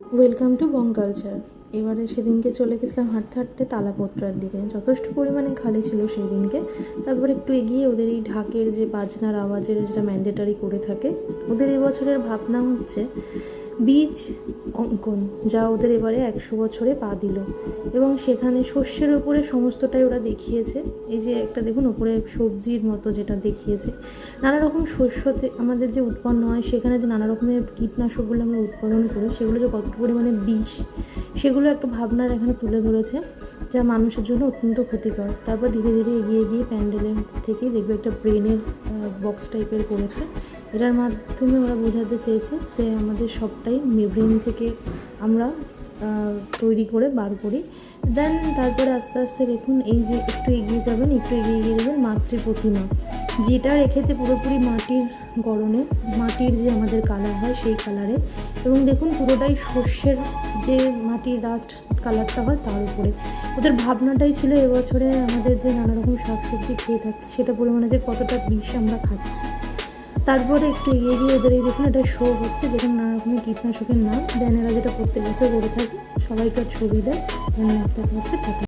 Welcome to Bong culture. এবারে সেদিনকে চলে গেছিলাম হাঁটতে হাঁটতে তালাপত্রার দিকে। যথেষ্ট পরিমাণে খালি ছিল সেই দিনকে। তারপর একটু এগিয়ে ওদের এই ঢাকের যে বাজনার আওয়াজের যেটা ম্যান্ডেটারি করে থাকে, ওদের এবছরের ভাবনা হচ্ছে বীজ অঙ্কন, যা ওদের এবারে 100 বছরে পা দিল। এবং সেখানে শস্যের ওপরে সমস্তটাই ওরা দেখিয়েছে। এই যে একটা দেখুন ওপরে সবজির মতো যেটা দেখিয়েছে, নানা রকম শস্যতে আমাদের যে উৎপন্ন হয়, সেখানে যে নানা রকমের কীটনাশকগুলো আমরা উৎপাদন করি, সেগুলো যে কত পরিমাণে বিষ, সেগুলো একটা ভাবনার এখানে তুলে ধরেছে, যা মানুষের জন্য অত্যন্ত ক্ষতিকর। তারপর ধীরে ধীরে এগিয়ে গিয়ে প্যান্ডেলের থেকেই দেখবে একটা ব্রেনের বক্স টাইপের করেছে। এটার মাধ্যমে ওরা বোঝাতে চেয়েছে যে আমাদের সবটাই ব্রেন থেকে আমরা তৈরি করে বার করি। দেন তারপরে আস্তে আস্তে দেখুন এই যে একটু এগিয়ে যাবেন, একটু এগিয়ে গিয়ে দেবেন মাতৃ প্রতিমা, যেটা রেখেছে পুরোপুরি মাটির গড়নে, মাটির যে আমাদের কালার হয় সেই কালারে। এবং দেখুন পুরোটাই শস্যের যে মাটির রাস্ট কালারটা হয় তার উপরে। ওদের ভাবনাটাই ছিল এবছরে আমাদের যে নানা রকম শাকসবজি খেয়ে থাকি, সেটা পরিমাণে যে কতটা বিষ আমরা খাচ্ছি। তারপরে একটু এগিয়ে গিয়ে ওদের এই দেখুন একটা শো হচ্ছে, যেখানে নানা রকমের কীটনাশকের নাম দেন। এরা যেটা প্রত্যেক বছর করে থাকে, সবাইকার ছবি দেয়, নাচতে হচ্ছে থাকে।